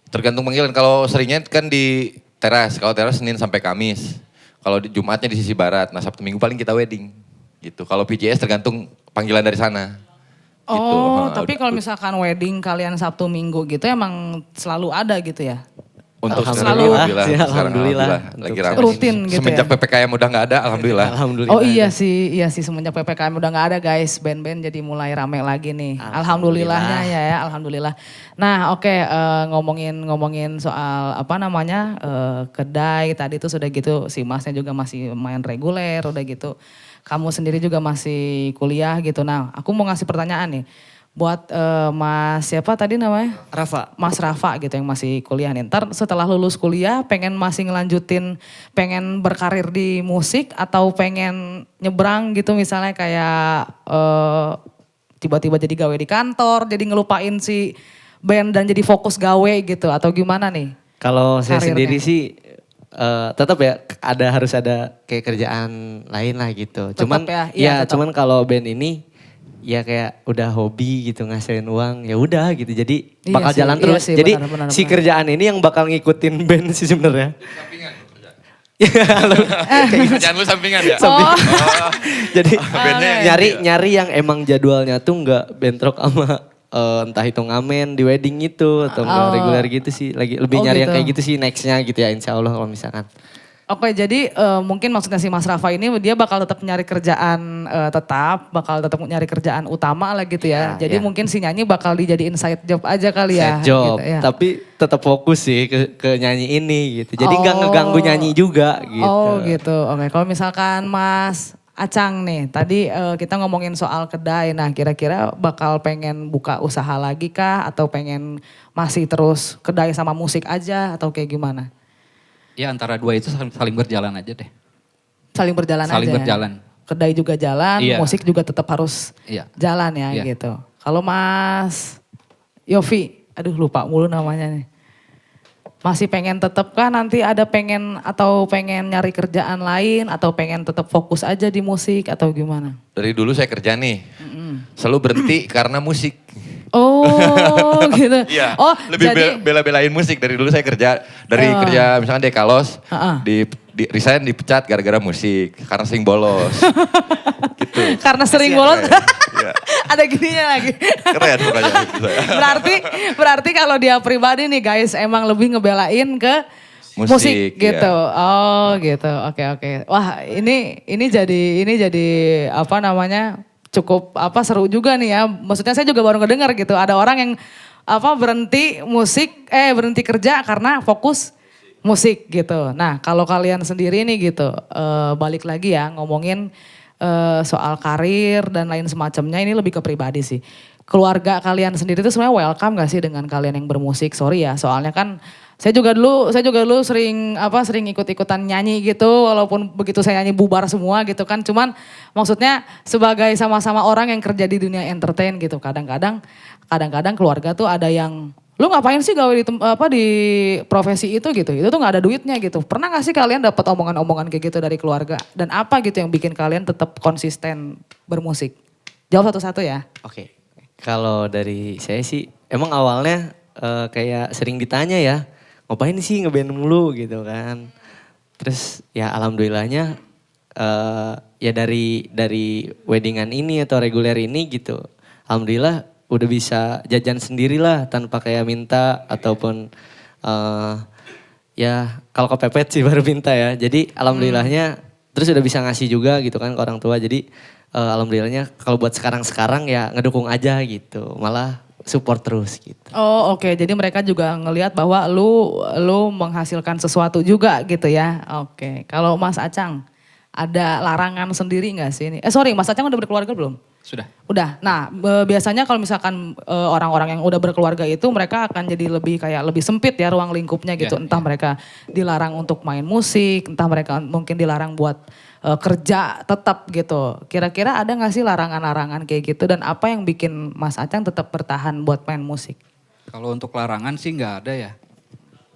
Tergantung panggilan. Kalau seringnya kan di teras. Kalau teras Senin sampai Kamis. Kalau di Jumatnya di sisi barat. Nah Sabtu Minggu paling kita wedding. Gitu. Kalau PJS tergantung panggilan dari sana. Gitu. Oh, Ha, tapi kalau misalkan wedding kalian Sabtu Minggu gitu emang selalu ada gitu ya? Untuk Selalu- Alhamdulillah. Sekarang Untuk Lagi rame. rutin gitu Semenjak ya? PPKM udah nggak ada, alhamdulillah. Alhamdulillah. Oh iya sih semenjak PPKM udah nggak ada guys, band-band jadi mulai rame lagi nih. Alhamdulillahnya ya, alhamdulillah. Nah oke, ngomongin soal kedai tadi tuh sudah gitu, si Masnya juga masih main reguler udah gitu. Kamu sendiri juga masih kuliah gitu. Nah aku mau ngasih pertanyaan nih. Buat Mas siapa tadi namanya? Rafa. Mas Rafa gitu yang masih kuliah nih. Ntar setelah lulus kuliah pengen masih ngelanjutin, pengen berkarir di musik atau pengen nyebrang gitu misalnya kayak tiba-tiba jadi gawe di kantor, jadi ngelupain si band dan jadi fokus gawe gitu atau gimana nih? Kalau saya Karirnya. sendiri sih tetap ya harus ada kayak kerjaan lain lah gitu. Tetap Cuman ya, iya, tetap. cuman kalau band ini ya kayak udah hobi gitu ngasilin uang ya udah gitu. Jadi Iya bakal sih, jalan iya terus. sih, Jadi benar, si benar. kerjaan ini yang bakal ngikutin band sih sebenarnya. Kerjaan lu sampingan ya? Oh. Jadi Bandnya nyari yang emang jadwalnya tuh nggak bentrok sama entah itu ngamen di wedding itu atau enggak Oh. reguler gitu sih. Lagi lebih Oh, nyari yang gitu. kayak gitu sih nextnya gitu ya insya Allah kalau misalkan. Oke, jadi mungkin maksudnya si Mas Rafa ini dia bakal tetap nyari kerjaan tetap, bakal tetap nyari kerjaan utama lah gitu ya. Ya, Jadi ya. mungkin si nyanyi bakal dijadiin side job aja kali ya. Set job, gitu ya. tapi tetap fokus sih ke nyanyi ini gitu. Jadi nggak Oh. ngeganggu nyanyi juga gitu. Oh gitu, oke. Kalau misalkan Mas Acang nih, tadi kita ngomongin soal kedai. Nah kira-kira bakal pengen buka usaha lagi kah? Atau pengen masih terus kedai sama musik aja atau kayak gimana? Ya antara dua itu saling berjalan aja deh. Saling berjalan Saling aja. berjalan. Kedai juga jalan, Iya. musik juga tetap harus Iya. jalan ya Iya. gitu. Kalau Mas Yofi, aduh lupa mulu namanya nih. Masih pengen tetap kah nanti ada pengen atau pengen nyari kerjaan lain atau pengen tetap fokus aja di musik atau gimana? Dari dulu saya kerja nih. Selalu berhenti karena musik. Oh gitu. Iya, Oh lebih jadi bela-belain musik. Dari dulu saya kerja, dari Oh. kerja misalkan Dekalos, Heeh. di resign dipecat gara-gara musik, karena sering bolos. gitu. karena sering bolos Iya. ada gininya lagi. Keren pokoknya. berarti kalau dia pribadi nih guys emang lebih ngebelain ke musik, Musik, gitu. iya. Oh gitu. Oke. Wah, ini jadi apa namanya? Cukup seru juga nih ya. Maksudnya saya juga baru ngedengar gitu. Ada orang yang berhenti kerja karena fokus musik gitu. Nah, kalau kalian sendiri nih gitu, balik lagi ya ngomongin soal karir dan lain semacamnya, ini lebih ke pribadi sih. Keluarga kalian sendiri tuh sebenarnya welcome gak sih dengan kalian yang bermusik? Sorry ya, soalnya kan saya juga dulu sering ikut-ikutan nyanyi gitu, walaupun begitu saya nyanyi bubar semua gitu kan. Cuman maksudnya sebagai sama-sama orang yang kerja di dunia entertain gitu, kadang-kadang keluarga tuh ada yang lu ngapain sih gawe di profesi itu gitu, itu tuh nggak ada duitnya gitu. Pernah gak sih kalian dapat omongan-omongan kayak gitu dari keluarga? Dan apa gitu yang bikin kalian tetap konsisten bermusik? Jawab satu-satu ya. Oke, kalau dari saya sih emang awalnya kayak sering ditanya ya, ngapain sih ngeband mulu gitu kan. Terus ya alhamdulillahnya ya dari weddingan ini atau reguler ini gitu, alhamdulillah udah bisa jajan sendiri lah tanpa kayak minta ataupun ya kalau kepepet sih baru minta ya. Jadi alhamdulillahnya terus udah bisa ngasih juga gitu kan ke orang tua. Jadi alhamdulillahnya kalau buat sekarang ya ngedukung aja gitu. Malah support terus gitu. Oh oke, jadi mereka juga ngelihat bahwa lu menghasilkan sesuatu juga gitu ya. Oke, kalau Mas Acang ada larangan sendiri nggak sih ini? Sorry, Mas Acang udah berkeluarga belum? Sudah. Udah. Nah, biasanya kalau misalkan orang-orang yang udah berkeluarga itu mereka akan jadi lebih sempit ya ruang lingkupnya gitu. Ya, Entah mereka dilarang untuk main musik, entah mereka mungkin dilarang buat kerja tetap gitu. Kira-kira ada gak sih larangan-larangan kayak gitu dan apa yang bikin Mas Acang tetap bertahan buat main musik? Kalau untuk larangan sih nggak ada ya.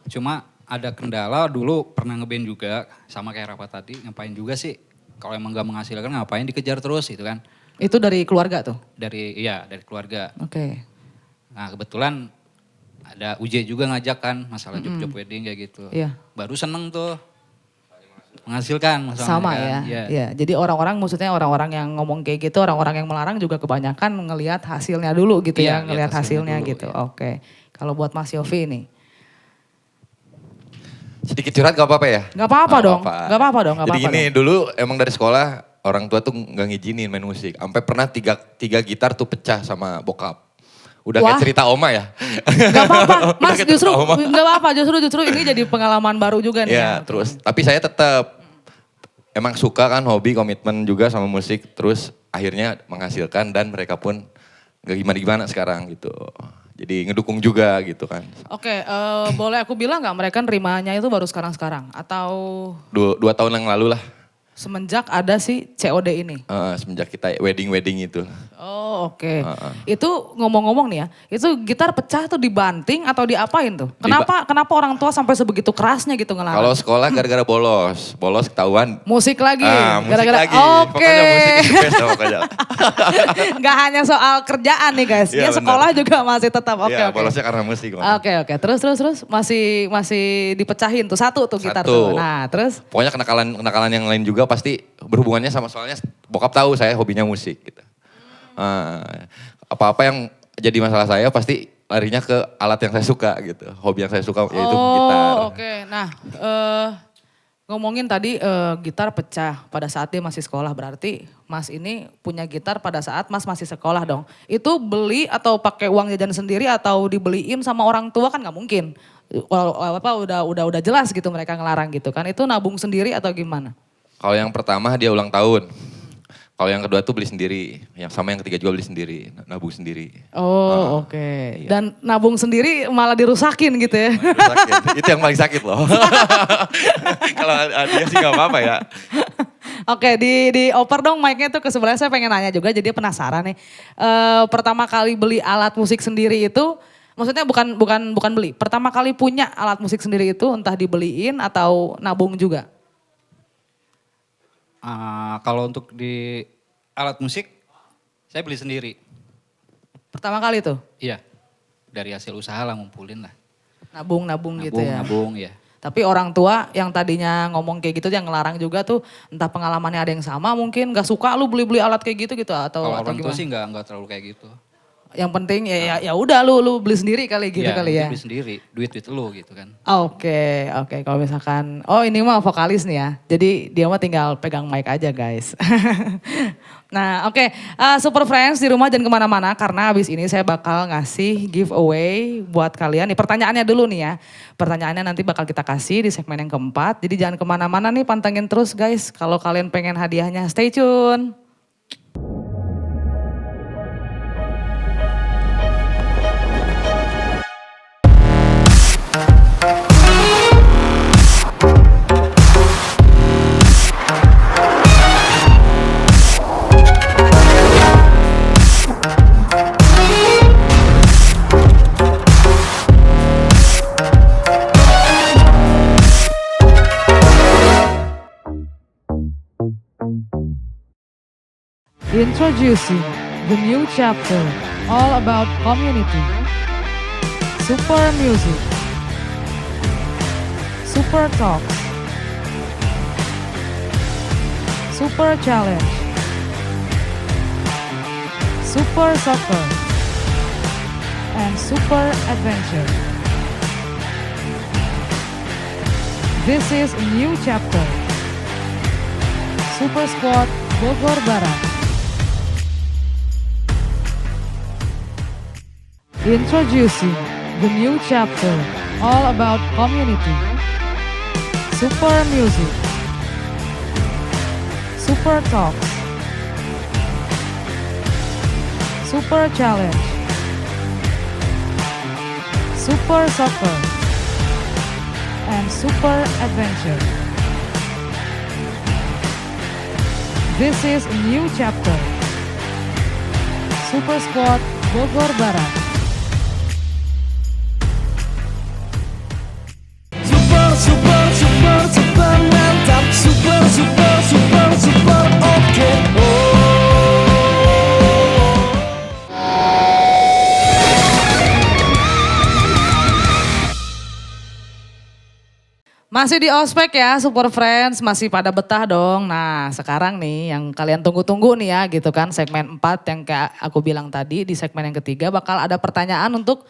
Cuma ada kendala dulu pernah ngeband juga sama kayak Rafa tadi, ngapain juga sih kalau emang gak menghasilkan ngapain dikejar terus gitu kan. Itu dari keluarga tuh? Dari keluarga. Oke. Nah kebetulan ada UJ juga ngajak kan masalah job-job wedding kayak gitu. Iya. Baru seneng tuh menghasilkan masalahnya Sama kan. ya. Iya. Ya. Jadi orang-orang maksudnya orang-orang yang ngomong kayak gitu, orang-orang yang melarang juga kebanyakan ngelihat hasilnya dulu gitu Iya, ya, ngelihat lihat hasilnya hasilnya dulu, gitu. iya. Oke. Kalau buat Mas Yofi nih. Sedikit curhat gak apa-apa ya? Gak apa-apa dong. Gak apa-apa dong. Jadi gini, dulu emang dari sekolah orang tua tuh gak ngizinin main musik. Sampai pernah tiga gitar tuh pecah sama bokap. Udah Wah. kayak cerita oma ya. Gak apa-apa. Udah Mas kayak justru cerita oma. gak apa-apa. Justru ini jadi pengalaman baru juga nih. Ya, terus tapi saya tetap emang suka kan hobi, komitmen juga sama musik. Terus akhirnya menghasilkan dan mereka pun gak gimana-gimana sekarang gitu. Jadi ngedukung juga gitu kan. Oke, boleh aku bilang gak mereka nerimanya itu baru sekarang-sekarang? Atau Dua tahun yang lalu lah. semenjak ada si COD ini? Semenjak kita wedding itu. Oh oke. Itu ngomong-ngomong nih ya, itu gitar pecah tuh dibanting atau diapain tuh? Kenapa orang tua sampai sebegitu kerasnya gitu ngelarang? Kalau sekolah gara-gara bolos ketahuan. Musik lagi, Musik lagi. Oke. Pokoknya musik itu best lah pokoknya. Nggak hanya soal kerjaan nih guys, Iya, dia sekolah juga masih tetap oke Iya, oke. bolosnya karena musik. Oke. Terus masih dipecahin tuh satu tuh gitar tuh. Satu. Nah, terus Pokoknya kenakalan yang lain juga pasti berhubungannya sama soalnya bokap tahu saya hobinya musik gitu. Apa-apa yang jadi masalah saya pasti larinya ke alat yang saya suka gitu. Hobi yang saya suka yaitu gitar. Oke. Nah, ngomongin tadi gitar pecah pada saat dia masih sekolah, berarti Mas ini punya gitar pada saat Mas masih sekolah dong. Itu beli atau pakai uang jajan sendiri atau dibeliin sama orang tua kan nggak mungkin. Udah jelas gitu mereka ngelarang gitu kan. Itu nabung sendiri atau gimana? Kalau yang pertama dia ulang tahun. Kalau yang kedua tuh beli sendiri. Yang sama yang ketiga juga beli sendiri. Nabung sendiri. Oh oke. Dan nabung sendiri malah dirusakin gitu ya. Sakit. Itu yang paling sakit loh. Kalau dia sih gak apa-apa ya. Oke, di oper dong mic-nya tuh ke sebelah, saya pengen nanya juga jadi penasaran nih. Pertama kali beli alat musik sendiri itu, maksudnya bukan beli. Pertama kali punya alat musik sendiri itu entah dibeliin atau nabung juga. Kalau untuk di alat musik, saya beli sendiri. Pertama kali tuh? Iya, dari hasil usaha lah ngumpulin lah. Nabung gitu ya. Nabung ya. Tapi orang tua yang tadinya ngomong kayak gitu yang ngelarang juga tuh entah pengalamannya ada yang sama mungkin gak suka lu beli-beli alat kayak gitu atau Kalau orang tua gimana? sih nggak terlalu kayak gitu. Yang penting ya udah lu beli sendiri kali gitu Iya, kali ya. beli sendiri, duit lu gitu kan. Oke. Kalau misalkan, ini mah vokalis nih ya. Jadi dia mah tinggal pegang mic aja guys. Nah oke, Super Friends di rumah jangan kemana-mana karena abis ini saya bakal ngasih giveaway buat kalian. Nih pertanyaannya dulu nih ya. Pertanyaannya nanti bakal kita kasih di segmen yang keempat. Jadi jangan kemana-mana nih, pantengin terus guys. Kalau kalian pengen hadiahnya stay tune. Introducing the new chapter, all about community. Super Music. Super Talks. Super Challenge. Super Soccer. And Super Adventure. This is a new chapter. Super Squad Bogor Barat. Introducing the new chapter, all about community. Super Music. Super Talks. Super Challenge. Super Soccer. And Super Adventure. This is a new chapter. Super Squad Bogor Barat. Super mantap. Super oke. Masih di ospek ya Super Friends, masih pada betah dong. Nah sekarang nih yang kalian tunggu-tunggu nih ya gitu kan, segmen 4 yang kayak aku bilang tadi, di segmen yang ketiga bakal ada pertanyaan untuk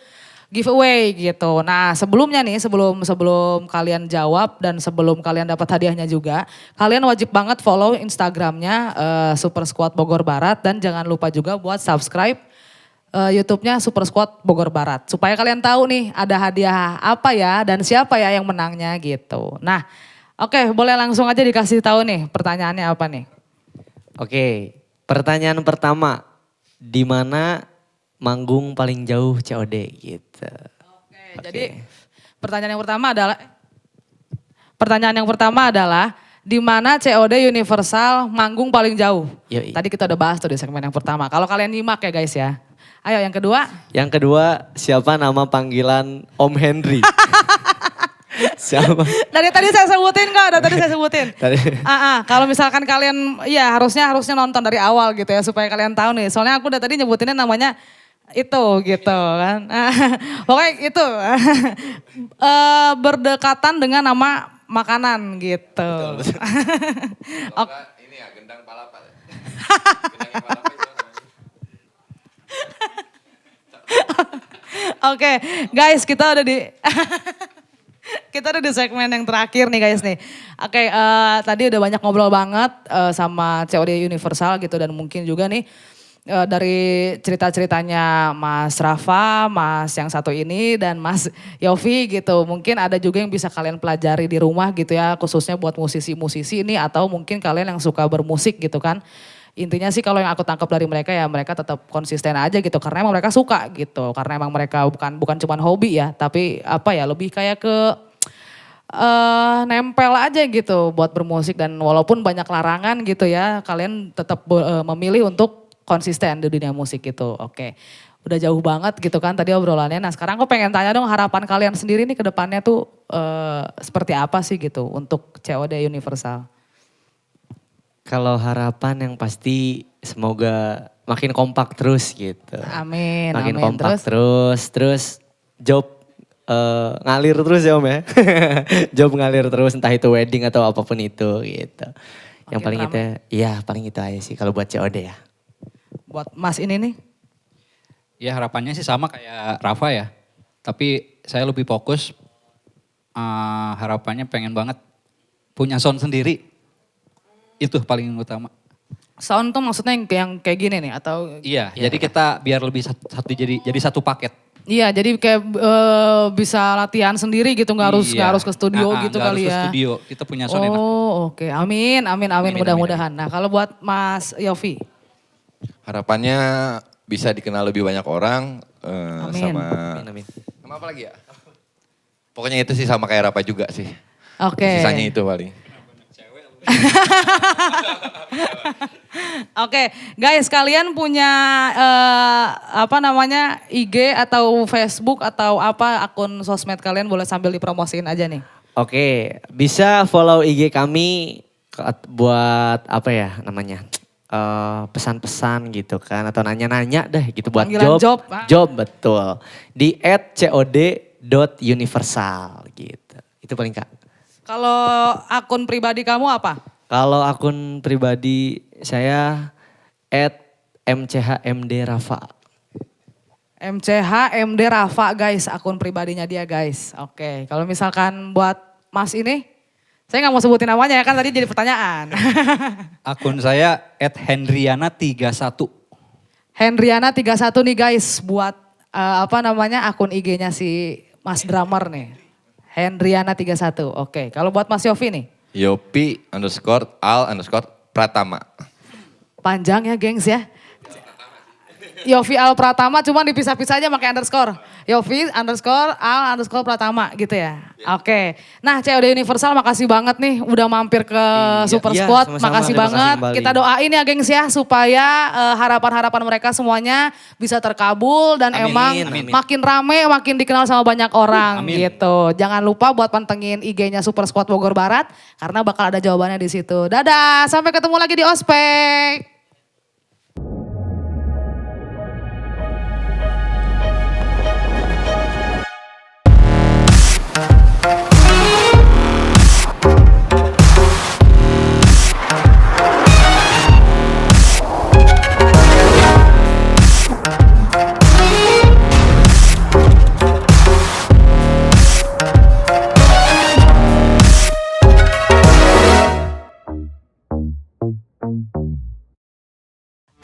giveaway gitu. Nah sebelumnya nih, sebelum kalian jawab dan sebelum kalian dapat hadiahnya juga, kalian wajib banget follow Instagramnya Super Squad Bogor Barat dan jangan lupa juga buat subscribe YouTube-nya Super Squad Bogor Barat. Supaya kalian tahu nih ada hadiah apa ya dan siapa ya yang menangnya gitu. Nah oke, boleh langsung aja dikasih tahu nih pertanyaannya apa nih. Oke, pertanyaan pertama. Di mana manggung paling jauh COD gitu. Oke, jadi pertanyaan yang pertama adalah di mana COD Universal manggung paling jauh. Yoi. Tadi kita udah bahas tuh di segmen yang pertama. Kalau kalian nyimak ya guys ya. Ayo yang kedua. Yang kedua, siapa nama panggilan Om Henry? Siapa? Dari tadi saya sebutin kok, dari tadi saya sebutin. Tadi. Kalau misalkan kalian, ya harusnya nonton dari awal gitu ya supaya kalian tahu nih. Soalnya aku udah tadi nyebutinnya namanya itu gitu kan. Pokoknya itu berdekatan dengan nama makanan gitu. Oke. Ini ya gendang palapa. Oke, guys, kita udah di segmen yang terakhir nih guys nih. Oke, tadi udah banyak ngobrol banget sama COD Universal gitu dan mungkin juga nih dari cerita-ceritanya Mas Rafa, Mas yang satu ini dan Mas Yofi gitu. Mungkin ada juga yang bisa kalian pelajari di rumah gitu ya, khususnya buat musisi-musisi ini atau mungkin kalian yang suka bermusik gitu kan. Intinya sih kalau yang aku tangkap dari mereka ya mereka tetap konsisten aja gitu karena emang mereka suka gitu. Karena emang mereka bukan cuman hobi ya, tapi apa ya lebih kayak ke nempel aja gitu buat bermusik dan walaupun banyak larangan gitu ya, kalian tetap memilih untuk konsisten di dunia musik gitu. Oke. Udah jauh banget gitu kan tadi obrolannya. Nah, sekarang aku pengen tanya dong harapan kalian sendiri nih ke depannya tuh seperti apa sih gitu untuk COD Universal? Kalau harapan yang pasti semoga makin kompak terus gitu. Amin. Makin amin. kompak terus job ngalir terus ya Om ya. Job ngalir terus entah itu wedding atau apapun itu gitu. Yang Makin paling rame. itu iya paling itu aja sih kalau buat COD ya. Buat Mas ini nih. Ya harapannya sih sama kayak Rafa ya. Tapi saya lebih fokus harapannya pengen banget punya sound sendiri. Itu paling utama. Sound tuh maksudnya yang kayak gini nih atau Iya, jadi kita biar lebih jadi satu paket. iya jadi kayak bisa latihan sendiri gitu nggak harus ke studio gitu nggak kali harus ke ya. studio, kita punya sound enak. Oh oke, amin Amin, mudah-mudahan. Nah kalau buat Mas Yofi, Harapannya bisa dikenal lebih banyak orang Amin. sama Amin. sama apa lagi ya? Pokoknya itu sih sama kayak Rapa juga sih. oke. Sisanya itu paling. Oke, guys, kalian punya IG atau Facebook atau apa akun sosmed kalian boleh sambil dipromosiin aja nih. Oke, bisa follow IG kami buat apa ya namanya? Pesan-pesan gitu kan atau nanya-nanya deh gitu buat Panggilan job. Job betul. Di @cod.universal gitu. Itu paling Kak. Kalau akun pribadi kamu apa? Kalau akun pribadi saya @mchmdrafa. MCHMD Rafa guys, akun pribadinya dia guys. Oke, kalau misalkan buat Mas ini, saya nggak mau sebutin namanya ya kan tadi jadi pertanyaan. Akun saya @hendriana31. Hendriana 31 nih guys buat akun IG-nya si Mas Drummer nih. Hendriana 31. Oke, kalau buat Mas Yofi nih. Yopi_al_pratama. Panjang ya gengs ya. Yofi Al Pratama cuman dipisah-pisah aja pakai underscore. Yofi_al_pratama gitu ya. Oke. Nah COD Universal makasih banget nih udah mampir ke Super iya, Squad. sama-sama. Makasih Terima kasih banget. kembali. Kita doain ya gengs ya supaya harapan-harapan mereka semuanya bisa terkabul dan Amin. emang Amin. makin rame makin dikenal sama banyak orang Amin. gitu. Jangan lupa buat pantengin IG-nya Super Squad Bogor Barat karena bakal ada jawabannya di situ. Dadah, sampai ketemu lagi di Ospek.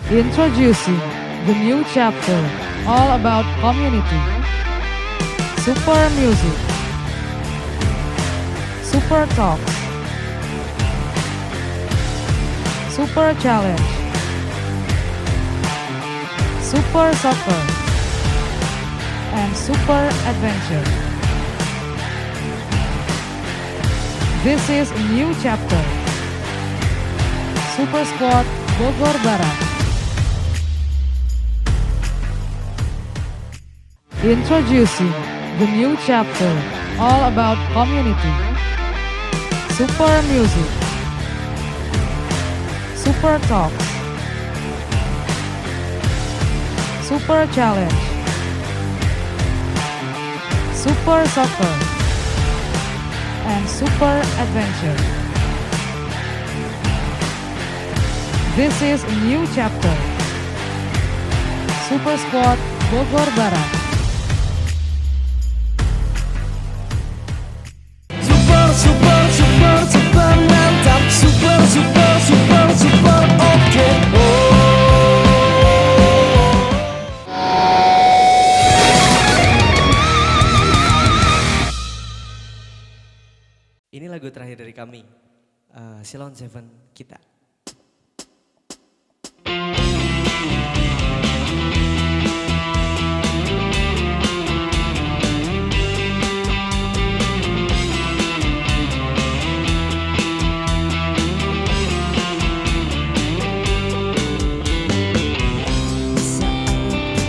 Introducing the new chapter, all about community. Super Music. Super Talks. Super Challenge. Super Soccer. And Super Adventure. This is a new chapter Super Squad Bogor Barat. Introducing the new chapter all about community. Super Music. Super Talks. Super Challenge. Super Soccer. And Super Adventure. This is a new chapter. Super Squad Bogor Barat. Super, super, super, super mantap. Super, super, super, super oke. Ini lagu terakhir dari kami, Silon Seven kita.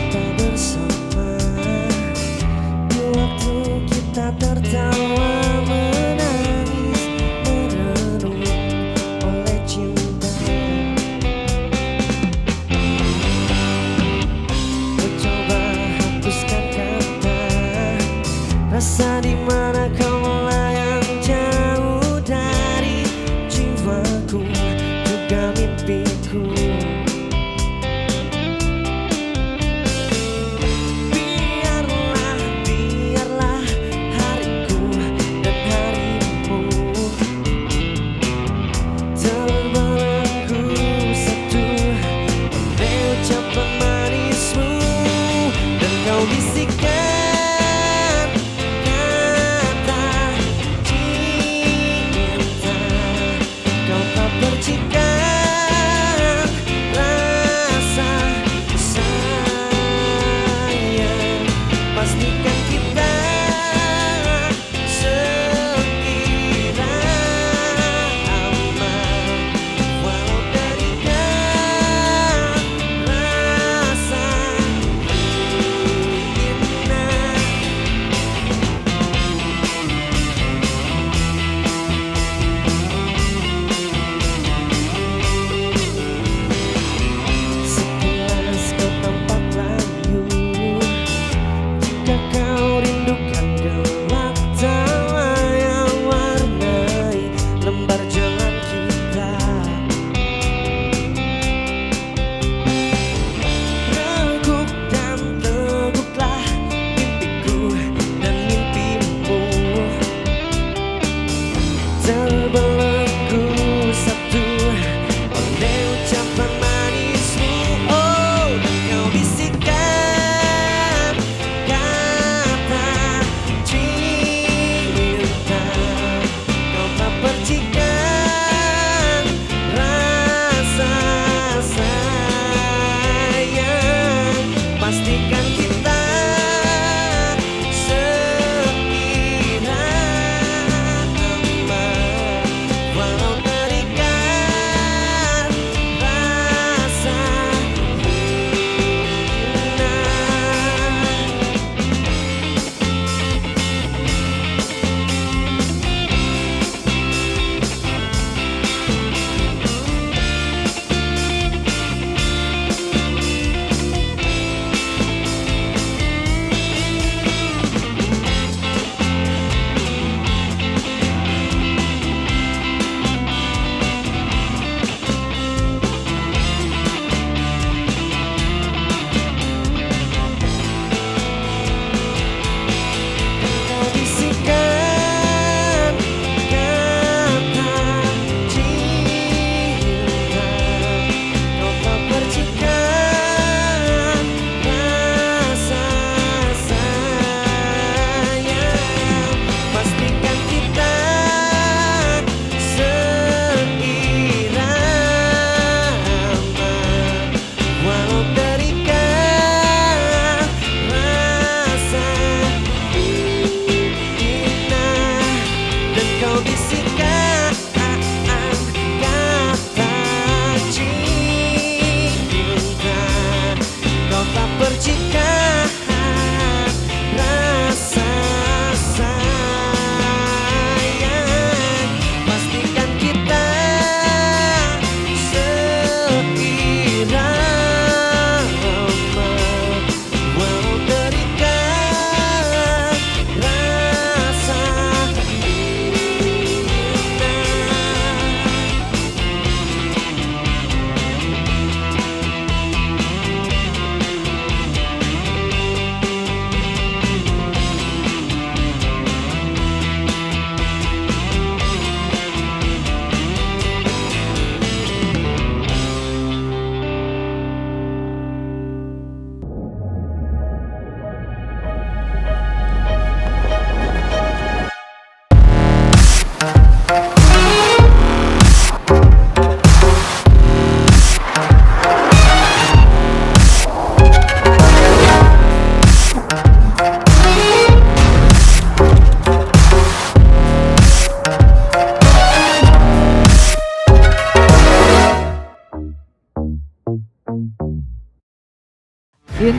Kita bersama di waktu kita tertawa menangis merenung oleh cinta. Mencoba hapuskan kata rasa di mana kau melayang jauh dari jiwaku juga mimpiku. Biarlah hariku dan harimu terbelenggu satu oleh ucapan manismu dan kau bisikkan kata cinta. Kau tak percikan rasa sayang. Pastikan kita sekira aman walau terikat rasa ingin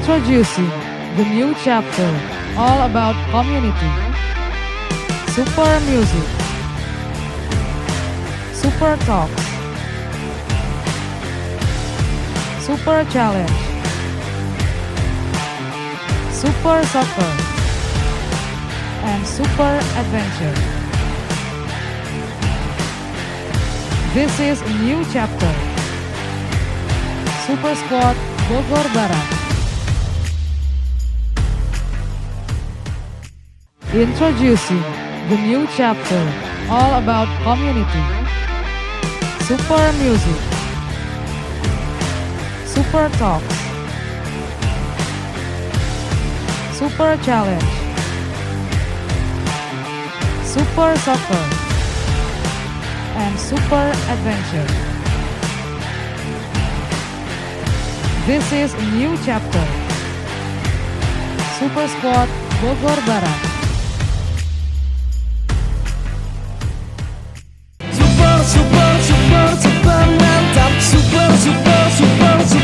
Introducing the new chapter all about community. Super Music. Super Talks. Super Challenge. Super Soccer. And Super Adventure. This is a new chapter. Super Sport Bogor Barat. Introducing the new chapter all about community. Super Music. Super Talks. Super Challenge. Super Soccer. And Super Adventure. This is a new chapter. Super Sport Bogor Barat. Super, super, super, super mantap. Super, super, super, super